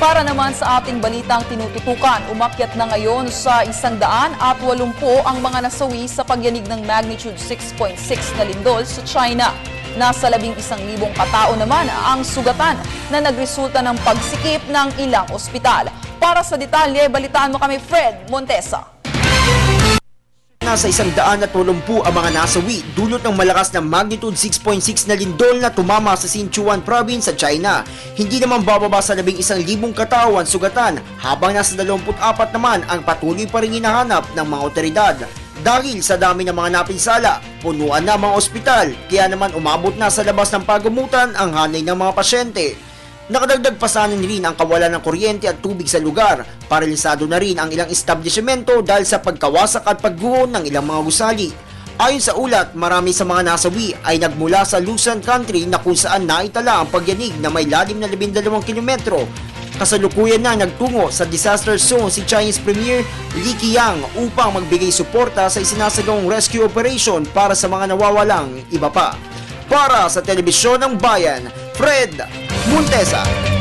Para naman sa ating balitang tinututukan, umakyat na ngayon sa 180 ang mga nasawi sa pagyanig ng magnitude 6.6 na lindol sa China. Nasa 11,000 katao naman ang sugatan na nagresulta ng pagsikip ng ilang ospital. Para sa detalye, balitaan mo kami Fred Montesa. Nasa 180 ang mga nasawi dulot ng malakas na magnitude 6.6 na lindol na tumama sa Sichuan province sa China. Hindi naman bababa sa 11,000 katawan sugatan habang nasa 24 naman ang patuloy pa rin hinahanap ng mga otoridad. Dahil sa dami ng mga napinsala, punuan na mga ospital kaya naman umabot na sa labas ng pagamutan ang hanay ng mga pasyente. Nakadagdag pa sa rin ang kawalan ng kuryente at tubig sa lugar. Paralisado na rin ang ilang establishmento dahil sa pagkawasak at pagguho ng ilang mga gusali. Ayon sa ulat, marami sa mga nasawi ay nagmula sa Luzon Country na kung saan naitala ang pagyanig na may lalim na 12 kilometro. Kasalukuyan na nagtungo sa disaster zone si Chinese Premier Li Qiang upang magbigay suporta sa isinasagawang rescue operation para sa mga nawawalang iba pa. Para sa Telebisyon ng Bayan, Fred Montesa.